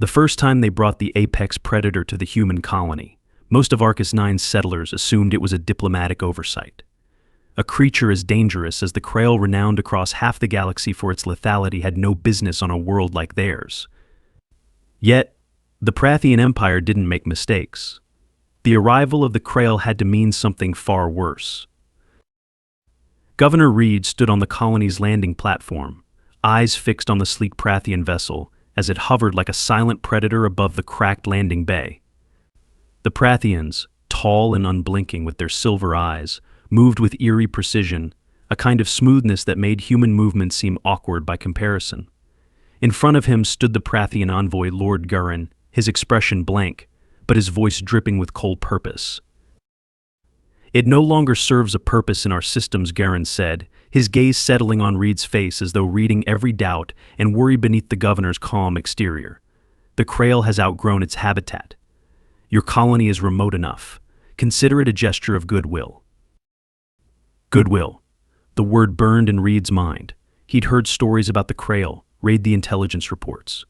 The first time they brought the apex predator to the human colony, most of Arcus 9's settlers assumed it was a diplomatic oversight. A creature as dangerous as the Krael, renowned across half the galaxy for its lethality, had no business on a world like theirs. Yet, the Prathian Empire didn't make mistakes. The arrival of the Krael had to mean something far worse. Governor Reed stood on the colony's landing platform, eyes fixed on the sleek Prathian vessel as it hovered like a silent predator above the cracked landing bay. The Prathians, tall and unblinking with their silver eyes, moved with eerie precision, a kind of smoothness that made human movement seem awkward by comparison. In front of him stood the Prathian envoy, Lord Gurren, his expression blank, but his voice dripping with cold purpose. "It no longer serves a purpose in our systems," Gurren said, his gaze settling on Reed's face as though reading every doubt and worry beneath the governor's calm exterior. "The Krael has outgrown its habitat. Your colony is remote enough. Consider it a gesture of goodwill." Goodwill. The word burned in Reed's mind. He'd heard stories about the Krael, read the intelligence reports.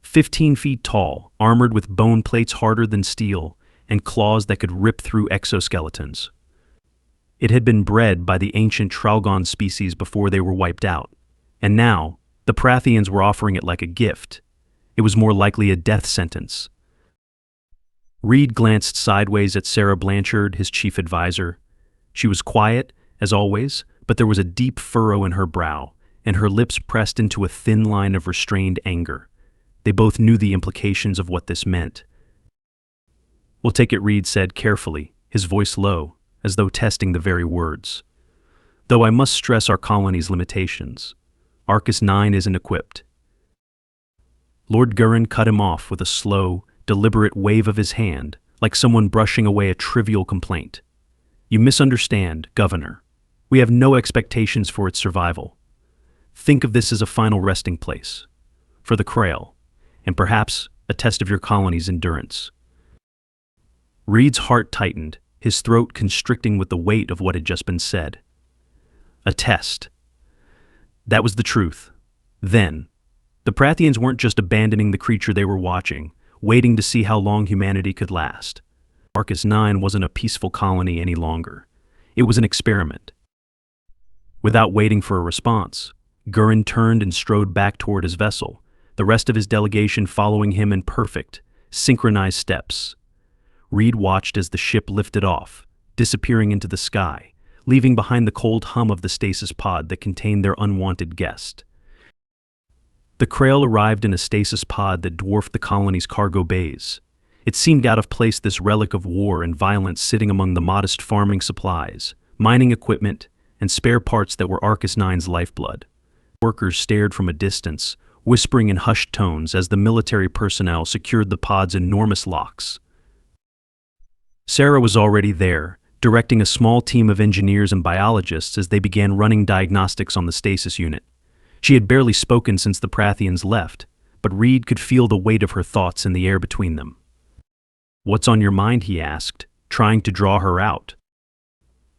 15 feet tall, armored with bone plates harder than steel, and claws that could rip through exoskeletons. It had been bred by the ancient Tralgon species before they were wiped out, and now the Prathians were offering it like a gift. It was more likely a death sentence. Reed glanced sideways at Sarah Blanchard, his chief advisor. She was quiet, as always, but there was a deep furrow in her brow, and her lips pressed into a thin line of restrained anger. They both knew the implications of what this meant. "We'll take it," Reed said carefully, his voice low, as though testing the very words. "Though I must stress our colony's limitations. Arcus 9 isn't equipped." Lord Gurren cut him off with a slow, deliberate wave of his hand, like someone brushing away a trivial complaint. "You misunderstand, Governor. We have no expectations for its survival. Think of this as a final resting place. For the Krael, and perhaps a test of your colony's endurance." Reed's heart tightened, his throat constricting with the weight of what had just been said. A test. That was the truth. Then, the Prathians weren't just abandoning the creature they were watching, waiting to see how long humanity could last. Arcus 9 wasn't a peaceful colony any longer. It was an experiment. Without waiting for a response, Gurren turned and strode back toward his vessel, the rest of his delegation following him in perfect, synchronized steps. Reed watched as the ship lifted off, disappearing into the sky, leaving behind the cold hum of the stasis pod that contained their unwanted guest. The Krael arrived in a stasis pod that dwarfed the colony's cargo bays. It seemed out of place, this relic of war and violence sitting among the modest farming supplies, mining equipment, and spare parts that were Arcus 9's lifeblood. Workers stared from a distance, whispering in hushed tones as the military personnel secured the pod's enormous locks. Sarah was already there, directing a small team of engineers and biologists as they began running diagnostics on the stasis unit. She had barely spoken since the Prathians left, but Reed could feel the weight of her thoughts in the air between them. "What's on your mind?" he asked, trying to draw her out.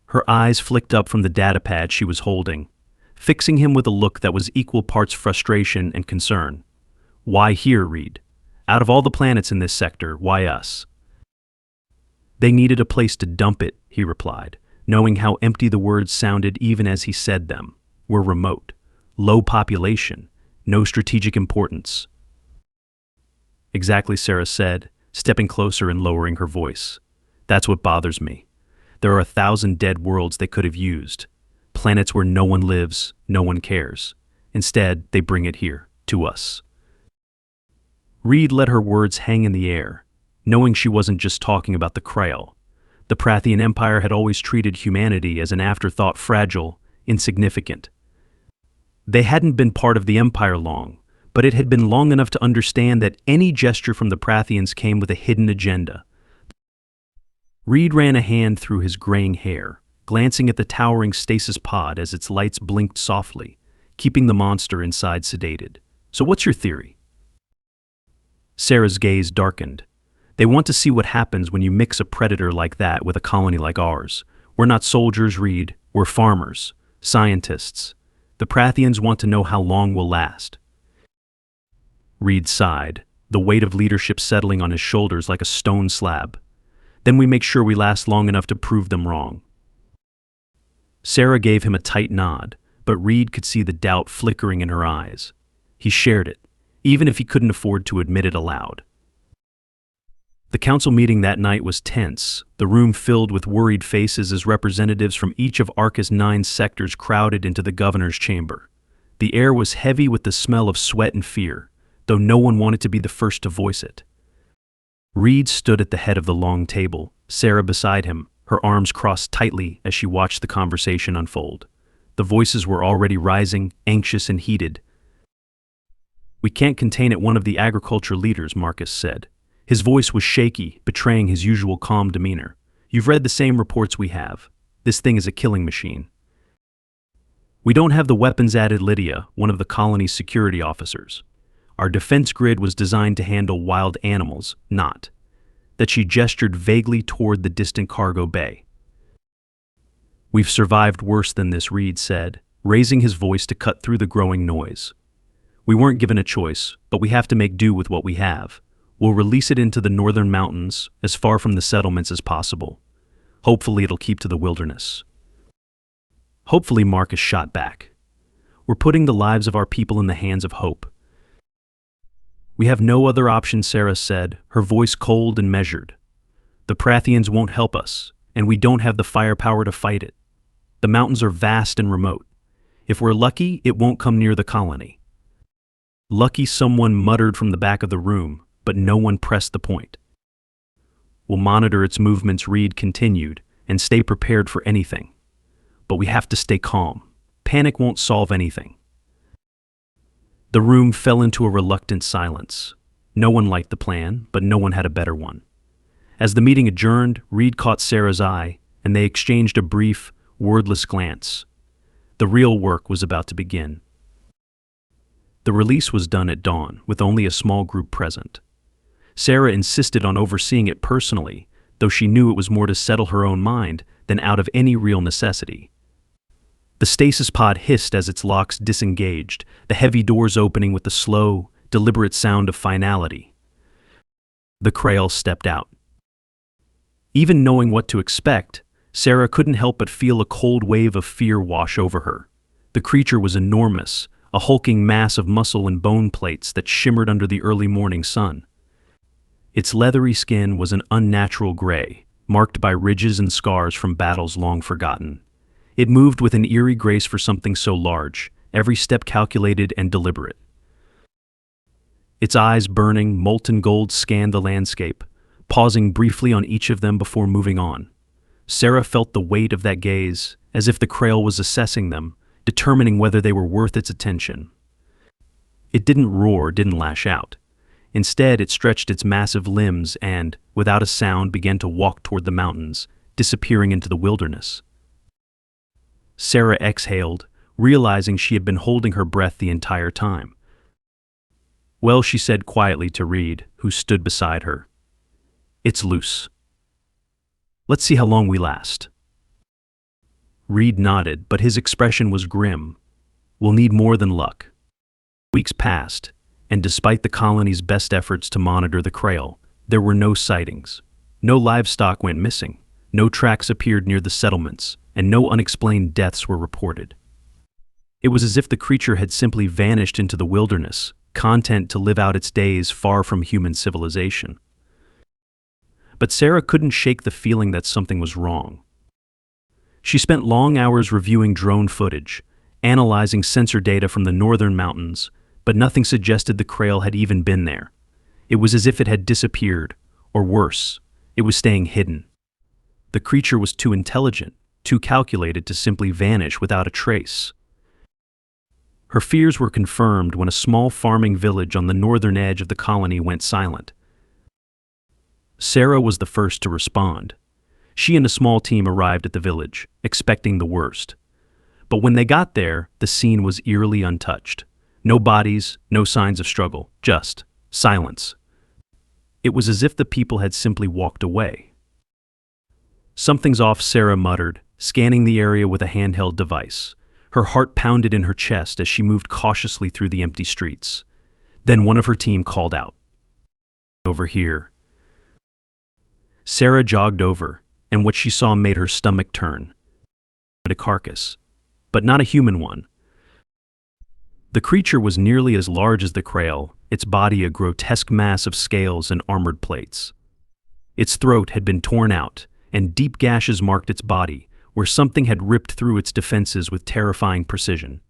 Her eyes flicked up from the datapad she was holding, fixing him with a look that was equal parts frustration and concern. "Why here, Reed? Out of all the planets in this sector, why us?" "They needed a place to dump it," he replied, knowing how empty the words sounded even as he said them. "We're remote. Low population. No strategic importance." "Exactly," Sarah said, stepping closer and lowering her voice. "That's what bothers me. There are 1,000 dead worlds they could have used. Planets where no one lives, no one cares. Instead, they bring it here, to us." Reed let her words hang in the air, knowing she wasn't just talking about the Krael. The Prathian Empire had always treated humanity as an afterthought, fragile, insignificant. They hadn't been part of the Empire long, but it had been long enough to understand that any gesture from the Prathians came with a hidden agenda. Reed ran a hand through his graying hair, glancing at the towering stasis pod as its lights blinked softly, keeping the monster inside sedated. "So what's your theory?" Sarah's gaze darkened. "They want to see what happens when you mix a predator like that with a colony like ours. We're not soldiers, Reed. We're farmers, scientists. The Prathians want to know how long we'll last." Reed sighed, the weight of leadership settling on his shoulders like a stone slab. Then we make sure we last long enough to prove them wrong. Sarah gave him a tight nod, but Reed could see the doubt flickering in her eyes. He shared it, even if he couldn't afford to admit it aloud. The council meeting that night was tense, the room filled with worried faces as representatives from each of Arca's 9 sectors crowded into the governor's chamber. The air was heavy with the smell of sweat and fear, though no one wanted to be the first to voice it. Reed stood at the head of the long table, Sarah beside him, her arms crossed tightly as she watched the conversation unfold. The voices were already rising, anxious and heated. "We can't contain it," one of the agriculture leaders, Marcus, said. His voice was shaky, betraying his usual calm demeanor. "You've read the same reports we have. This thing is a killing machine." "We don't have the weapons," added Lydia, one of the colony's security officers. "Our defense grid was designed to handle wild animals, not." That she gestured vaguely toward the distant cargo bay. "We've survived worse than this," Reed said, raising his voice to cut through the growing noise. "We weren't given a choice, but we have to make do with what we have. We'll release it into the northern mountains, as far from the settlements as possible. Hopefully it'll keep to the wilderness." "Hopefully," Marcus shot back. "We're putting the lives of our people in the hands of hope." "We have no other option," Sarah said, her voice cold and measured. "The Prathians won't help us, and we don't have the firepower to fight it. The mountains are vast and remote. If we're lucky, it won't come near the colony." "Lucky," someone muttered from the back of the room, but no one pressed the point. "We'll monitor its movements," Reed continued, "and stay prepared for anything. But we have to stay calm. Panic won't solve anything." The room fell into a reluctant silence. No one liked the plan, but no one had a better one. As the meeting adjourned, Reed caught Sarah's eye, and they exchanged a brief, wordless glance. The real work was about to begin. The release was done at dawn, with only a small group present. Sarah insisted on overseeing it personally, though she knew it was more to settle her own mind than out of any real necessity. The stasis pod hissed as its locks disengaged, the heavy doors opening with the slow, deliberate sound of finality. The Krael stepped out. Even knowing what to expect, Sarah couldn't help but feel a cold wave of fear wash over her. The creature was enormous, a hulking mass of muscle and bone plates that shimmered under the early morning sun. Its leathery skin was an unnatural gray, marked by ridges and scars from battles long forgotten. It moved with an eerie grace for something so large, every step calculated and deliberate. Its eyes, burning, molten gold, scanned the landscape, pausing briefly on each of them before moving on. Sarah felt the weight of that gaze, as if the Krael was assessing them, determining whether they were worth its attention. It didn't roar, didn't lash out. Instead, it stretched its massive limbs and, without a sound, began to walk toward the mountains, disappearing into the wilderness. Sarah exhaled, realizing she had been holding her breath the entire time. "Well," she said quietly to Reed, who stood beside her. "It's loose. Let's see how long we last." Reed nodded, but his expression was grim. "We'll need more than luck." Weeks passed, and despite the colony's best efforts to monitor the Krael, there were no sightings. No livestock went missing, no tracks appeared near the settlements, and no unexplained deaths were reported. It was as if the creature had simply vanished into the wilderness, content to live out its days far from human civilization. But Sarah couldn't shake the feeling that something was wrong. She spent long hours reviewing drone footage, analyzing sensor data from the northern mountains, but nothing suggested the Krael had even been there. It was as if it had disappeared, or worse, it was staying hidden. The creature was too intelligent, too calculated to simply vanish without a trace. Her fears were confirmed when a small farming village on the northern edge of the colony went silent. Sarah was the first to respond. She and a small team arrived at the village, expecting the worst. But when they got there, the scene was eerily untouched. No bodies, no signs of struggle, just silence. It was as if the people had simply walked away. "Something's off," Sarah muttered, scanning the area with a handheld device. Her heart pounded in her chest as she moved cautiously through the empty streets. Then one of her team called out. over here. Sarah jogged over, and what she saw made her stomach turn. A carcass, but not a human one. The creature was nearly as large as the Krael, its body a grotesque mass of scales and armored plates. Its throat had been torn out, and deep gashes marked its body, where something had ripped through its defenses with terrifying precision.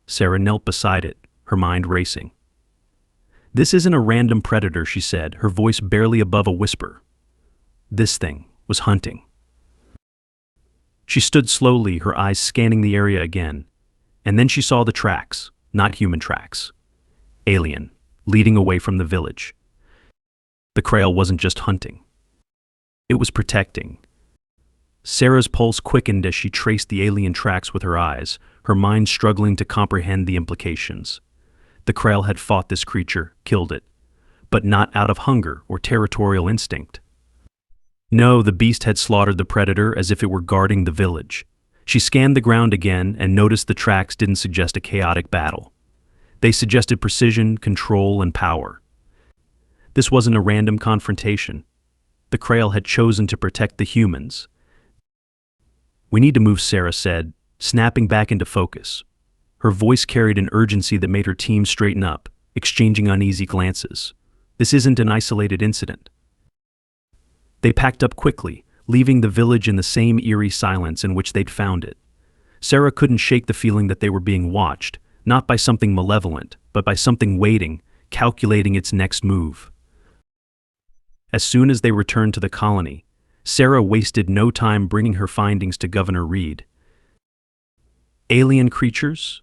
Sarah knelt beside it, her mind racing. "This isn't a random predator," she said, her voice barely above a whisper. "This thing was hunting." She stood slowly, her eyes scanning the area again, and then she saw the tracks, not human tracks. Alien, leading away from the village. The Krael wasn't just hunting. It was protecting. Sarah's pulse quickened as she traced the alien tracks with her eyes, her mind struggling to comprehend the implications. The Krael had fought this creature, killed it, but not out of hunger or territorial instinct. No, the beast had slaughtered the predator as if it were guarding the village. She scanned the ground again and noticed the tracks didn't suggest a chaotic battle. They suggested precision, control, and power. This wasn't a random confrontation. The Krael had chosen to protect the humans. "We need to move," Sarah said, snapping back into focus. Her voice carried an urgency that made her team straighten up, exchanging uneasy glances. This isn't an isolated incident. They packed up quickly, leaving the village in the same eerie silence in which they'd found it. Sarah couldn't shake the feeling that they were being watched, not by something malevolent, but by something waiting, calculating its next move. As soon as they returned to the colony, Sarah wasted no time bringing her findings to Governor Reed. "Alien creatures?"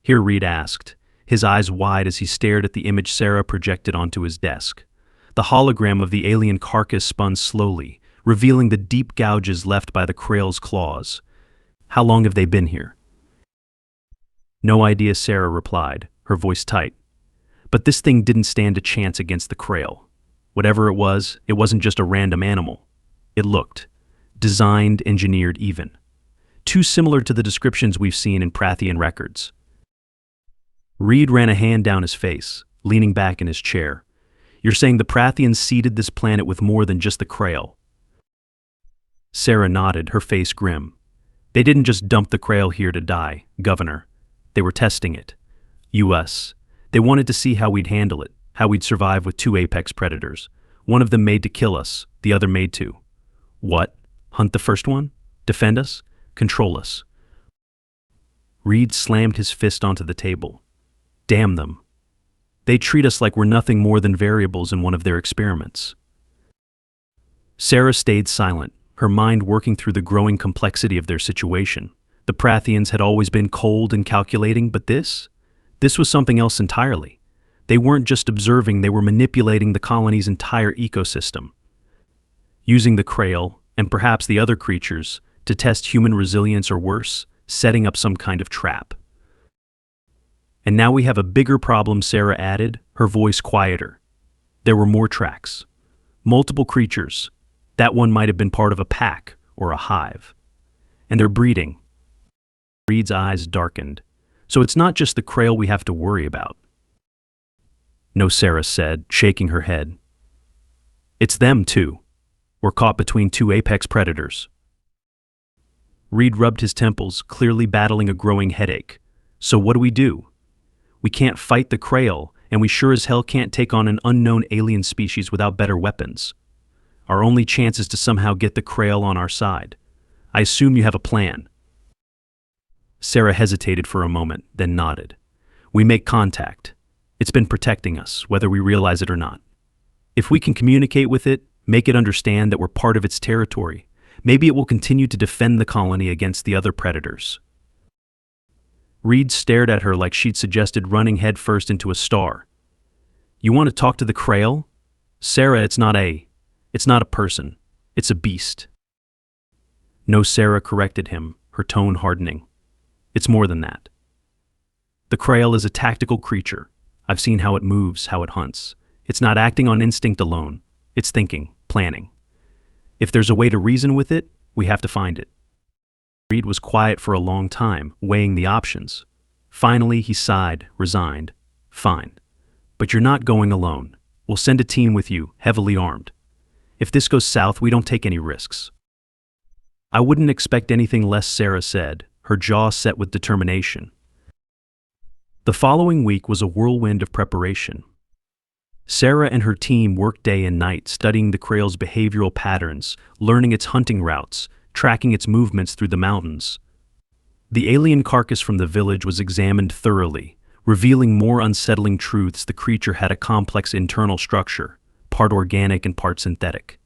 Here Reed asked, his eyes wide as he stared at the image Sarah projected onto his desk. The hologram of the alien carcass spun slowly, revealing the deep gouges left by the Krael's claws. "How long have they been here?" "No idea," Sarah replied, her voice tight. But this thing didn't stand a chance against the Krael. Whatever it wasn't just a random animal. It looked designed, engineered even. Too similar to the descriptions we've seen in Prathian records. Reed ran a hand down his face, leaning back in his chair. "You're saying the Prathians seeded this planet with more than just the Krael?" Sarah nodded, her face grim. "They didn't just dump the Krael here to die, Governor. They were testing it. US. They wanted to see how we'd handle it, how we'd survive with two apex predators. One of them made to kill us, the other made to. What? Hunt the first one? Defend us? Control us?" Reed slammed his fist onto the table. "Damn them. They treat us like we're nothing more than variables in one of their experiments." Sarah stayed silent, her mind working through the growing complexity of their situation. The Prathians had always been cold and calculating, but this was something else entirely. They weren't just observing, they were manipulating the colony's entire ecosystem. Using the Krael, and perhaps the other creatures, to test human resilience or worse, setting up some kind of trap. "And now we have a bigger problem," Sarah added, her voice quieter. "There were more tracks. Multiple creatures. That one might have been part of a pack or a hive. And they're breeding." Reed's eyes darkened. "So it's not just the Krael we have to worry about." "No," Sarah said, shaking her head. "It's them too. We're caught between two apex predators." Reed rubbed his temples, clearly battling a growing headache. "So what do? We can't fight the Krael, and we sure as hell can't take on an unknown alien species without better weapons. Our only chance is to somehow get the Krael on our side. I assume you have a plan." Sarah hesitated for a moment, then nodded. "We make contact. It's been protecting us, whether we realize it or not. If we can communicate with it, make it understand that we're part of its territory, maybe it will continue to defend the colony against the other predators." Reed stared at her like she'd suggested running headfirst into a star. "You want to talk to the Krael? Sarah, it's not a person. It's a beast." "No," Sarah corrected him, her tone hardening. "It's more than that. The Krael is a tactical creature. I've seen how it moves, how it hunts. It's not acting on instinct alone. It's thinking, planning. If there's a way to reason with it, we have to find it." Reed was quiet for a long time, weighing the options. Finally, he sighed, resigned. "Fine. But you're not going alone. We'll send a team with you, heavily armed. If this goes south, we don't take any risks." "I wouldn't expect anything less," Sarah said, her jaw set with determination. The following week was a whirlwind of preparation. Sarah and her team worked day and night studying the Krael's behavioral patterns, learning its hunting routes, tracking its movements through the mountains. The alien carcass from the village was examined thoroughly, revealing more unsettling truths. The creature had a complex internal structure, part organic and part synthetic.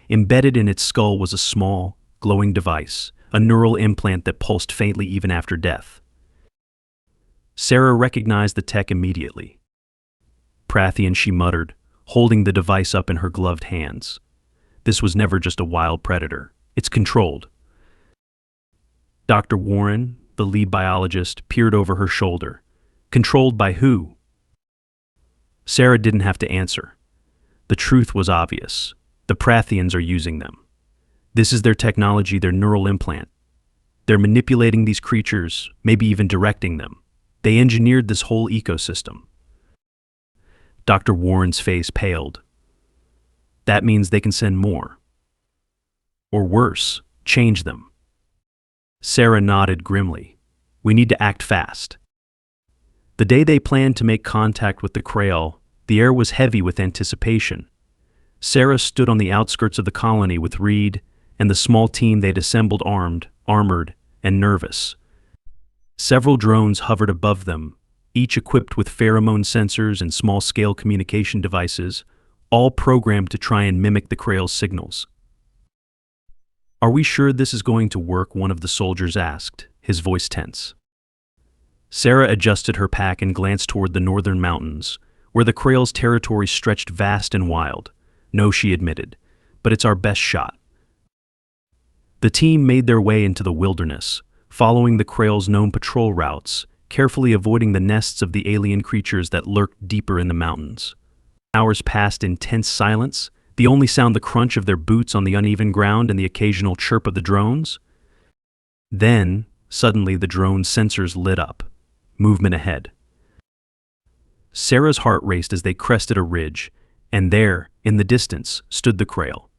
Embedded in its skull was a small, glowing device, a neural implant that pulsed faintly even after death. Sarah recognized the tech immediately. "Prathian," she muttered, holding the device up in her gloved hands. "This was never just a wild predator. It's controlled." Dr. Warren, the lead biologist, peered over her shoulder. "Controlled by who?" Sarah didn't have to answer. The truth was obvious. The Prathians are using them. This is their technology, their neural implant. They're manipulating these creatures, maybe even directing them. They engineered this whole ecosystem. Dr. Warren's face paled. "That means they can send more. Or worse, change them." Sarah nodded grimly. "We need to act fast." The day they planned to make contact with the Krael, the air was heavy with anticipation. Sarah stood on the outskirts of the colony with Reed and the small team they'd assembled, armed, armored, and nervous. Several drones hovered above them, each equipped with pheromone sensors and small-scale communication devices, all programmed to try and mimic the Krael's signals. "Are we sure this is going to work?" one of the soldiers asked, his voice tense. Sarah adjusted her pack and glanced toward the northern mountains, where the Krael's territory stretched vast and wild. "No," she admitted, "but it's our best shot." The team made their way into the wilderness, following the Krael's known patrol routes, carefully avoiding the nests of the alien creatures that lurked deeper in the mountains. Hours passed in tense silence, the only sound the crunch of their boots on the uneven ground and the occasional chirp of the drones. Then, suddenly, the drone's sensors lit up. Movement ahead. Sarah's heart raced as they crested a ridge, and there, in the distance, stood the Krael.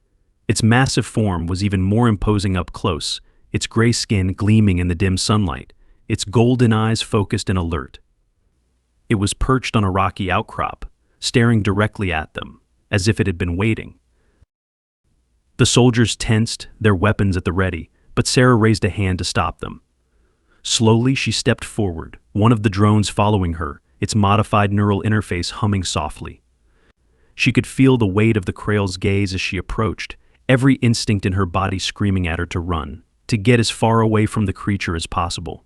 Its massive form was even more imposing up close, its gray skin gleaming in the dim sunlight, its golden eyes focused and alert. It was perched on a rocky outcrop, staring directly at them, as if it had been waiting. The soldiers tensed, their weapons at the ready, but Sarah raised a hand to stop them. Slowly, she stepped forward, one of the drones following her, its modified neural interface humming softly. She could feel the weight of the Krael's gaze as she approached, every instinct in her body screaming at her to run, to get as far away from the creature as possible.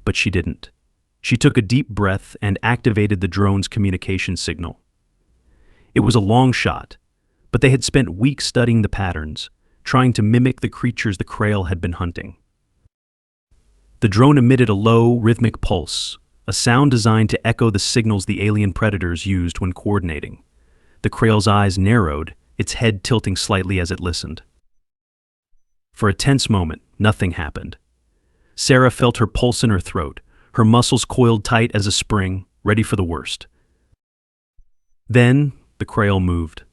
But she didn't. She took a deep breath and activated the drone's communication signal. It was a long shot, but they had spent weeks studying the patterns, trying to mimic the creatures the Krael had been hunting. The drone emitted a low, rhythmic pulse, a sound designed to echo the signals the alien predators used when coordinating. The Krael's eyes narrowed, its head tilting slightly as it listened. For a tense moment, nothing happened. Sarah felt her pulse in her throat, her muscles coiled tight as a spring, ready for the worst. Then, the Krael moved.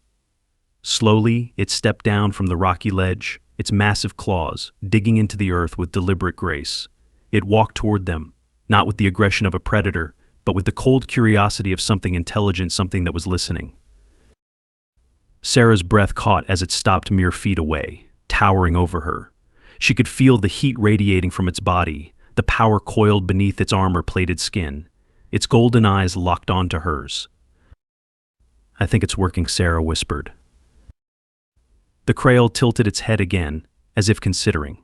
Slowly, it stepped down from the rocky ledge, its massive claws digging into the earth with deliberate grace. It walked toward them, not with the aggression of a predator, but with the cold curiosity of something intelligent, something that was listening. Sarah's breath caught as it stopped mere feet away, towering over her. She could feel the heat radiating from its body, the power coiled beneath its armor-plated skin. Its golden eyes locked onto hers. "I think it's working," Sarah whispered. The Krael tilted its head again, as if considering.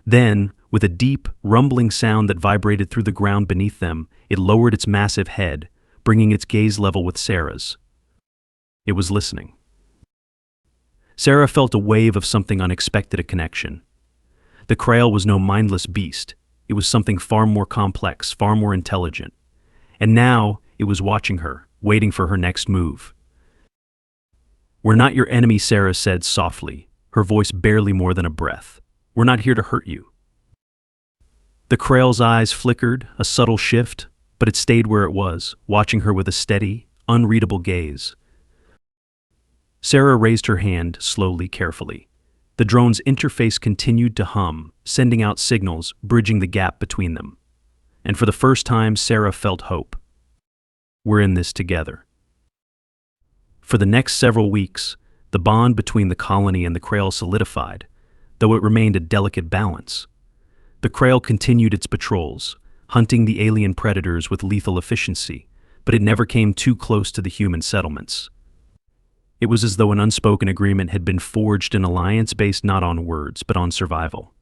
Then, with a deep, rumbling sound that vibrated through the ground beneath them, it lowered its massive head, bringing its gaze level with Sarah's. It was listening. Sarah felt a wave of something unexpected, a connection. The Krael was no mindless beast. It was something far more complex, far more intelligent. And now, it was watching her, waiting for her next move. "We're not your enemy," Sarah said softly, her voice barely more than a breath. "We're not here to hurt you." The Krael's eyes flickered, a subtle shift, but it stayed where it was, watching her with a steady, unreadable gaze. Sarah raised her hand, slowly, carefully. The drone's interface continued to hum, sending out signals, bridging the gap between them. And for the first time, Sarah felt hope. We're in this together. For the next several weeks, the bond between the colony and the Krael solidified, though it remained a delicate balance. The Krael continued its patrols, hunting the alien predators with lethal efficiency, but it never came too close to the human settlements. It was as though an unspoken agreement had been forged, an alliance based not on words, but on survival.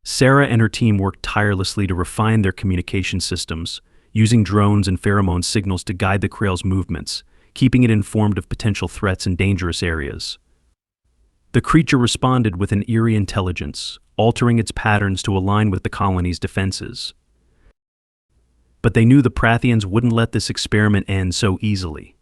Sarah and her team worked tirelessly to refine their communication systems, using drones and pheromone signals to guide the Krael's movements, keeping it informed of potential threats in dangerous areas. The creature responded with an eerie intelligence, altering its patterns to align with the colony's defenses. But they knew the Prathians wouldn't let this experiment end so easily.